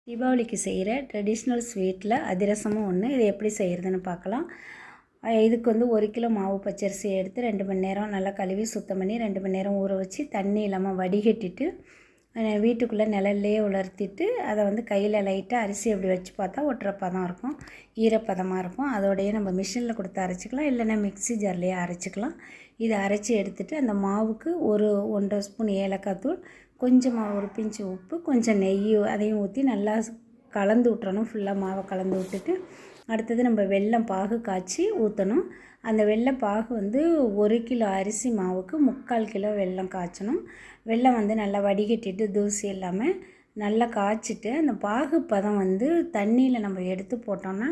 தீபாவளிக்கு செய்கிற ட்ரெடிஷ்னல் ஸ்வீட்டில் அதிரசமும் ஒன்று. இது எப்படி செய்கிறதுன்னு பார்க்கலாம். இதுக்கு வந்து 1 கிலோ மாவு பச்சரிசி எடுத்து 2 மணி நேரம் நல்லா கழுவி சுத்தம் பண்ணி 2 மணி நேரம் ஊற வச்சு தண்ணி இல்லாமல் வடிகட்டிட்டு வீட்டுக்குள்ளே நிழல்லையே உலர்த்திட்டு அதை வந்து கையில் லைட்டாக அரிசி அப்படி வச்சு பார்த்தா ஒட்டுறப்பதம் இருக்கும், ஈரப்பதமாக இருக்கும். அதோடையே நம்ம மிஷினில் கொடுத்து அரைச்சிக்கலாம், இல்லைன்னா மிக்ஸி ஜார்லேயே அரைச்சிக்கலாம். இதை அரைச்சி எடுத்துகிட்டு அந்த மாவுக்கு 1 ஸ்பூன் ஏலக்காய் தூள், கொஞ்சமாக ஒரு பிஞ்சு உப்பு, கொஞ்சம் நெய் அதையும் ஊற்றி நல்லா கலந்து விட்டுறணும். ஃபுல்லாக மாவை கலந்து விட்டுட்டு அடுத்தது நம்ம வெல்லம் பாகு காய்ச்சி ஊற்றணும். அந்த வெல்லம் பாகு வந்து 1 கிலோ அரிசி மாவுக்கு 3/4 கிலோ வெல்லம் காய்ச்சணும். வெல்லம் வந்து நல்லா வடிகட்டிட்டு தூசி இல்லாமல் நல்லா காய்ச்சிட்டு அந்த பாகு பதம் வந்து தண்ணியில் நம்ம எடுத்து போட்டோம்னா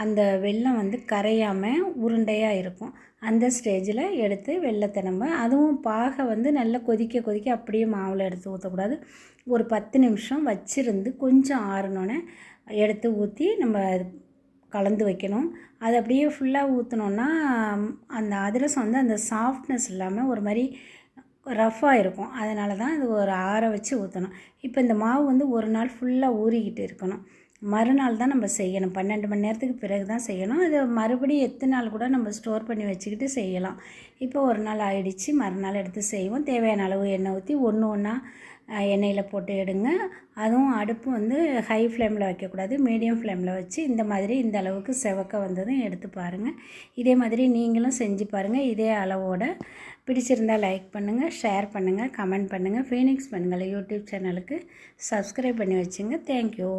அந்த வெல்லம் வந்து கரையாமல் உருண்டையாக இருக்கும். அந்த ஸ்டேஜில் எடுத்து வெல்லத்தை நம்ம அதுவும் பாகை வந்து நல்லா கொதிக்க கொதிக்க அப்படியே மாவில் எடுத்து ஊற்றக்கூடாது. ஒரு 10 நிமிஷம் வச்சிருந்து கொஞ்சம் ஆறினோன்னே எடுத்து ஊற்றி நம்ம கலந்து வைக்கணும். அது அப்படியே ஃபுல்லாக ஊற்றினோன்னா அந்த அதிரசம் வந்து அந்த சாஃப்ட்னஸ் இல்லாமல் ஒரு மாதிரி ரஃப்பாக இருக்கும். அதனால தான் இது ஒரு ஆற வச்சு ஊற்றணும். இப்போ இந்த மாவு வந்து ஒரு நாள் ஃபுல்லாக ஊறிக்கிட்டு இருக்கணும். மறுநாள் தான் நம்ம செய்யணும். 12 மணி நேரத்துக்கு பிறகு தான் செய்யணும். அது மறுபடியும் எத்தனை நாள் கூட நம்ம ஸ்டோர் பண்ணி வச்சுக்கிட்டு செய்யலாம். இப்போ ஒரு நாள் ஆயிடுச்சு, மறுநாள் எடுத்து செய்வோம். தேவையான அளவு எண்ணெய் ஊற்றி ஒன்று ஒன்றா எண்ணெயில் போட்டு எடுங்க. அதுவும் அடுப்பு வந்து ஹை ஃப்ளேமில் வைக்கக்கூடாது, மீடியம் ஃப்ளேமில் வச்சு இந்த மாதிரி இந்த அளவுக்கு செவக்க வந்ததும் எடுத்து பாருங்கள். இதே மாதிரி நீங்களும் செஞ்சு பாருங்கள். இதே அளவோட பிடிச்சிருந்தால் லைக் பண்ணுங்கள், ஷேர் பண்ணுங்கள், கமெண்ட் பண்ணுங்கள். ஃபீனிக்ஸ் பெண்கள் யூடியூப் சேனலுக்கு சப்ஸ்கிரைப் பண்ணி வச்சுங்க. தேங்க்யூ.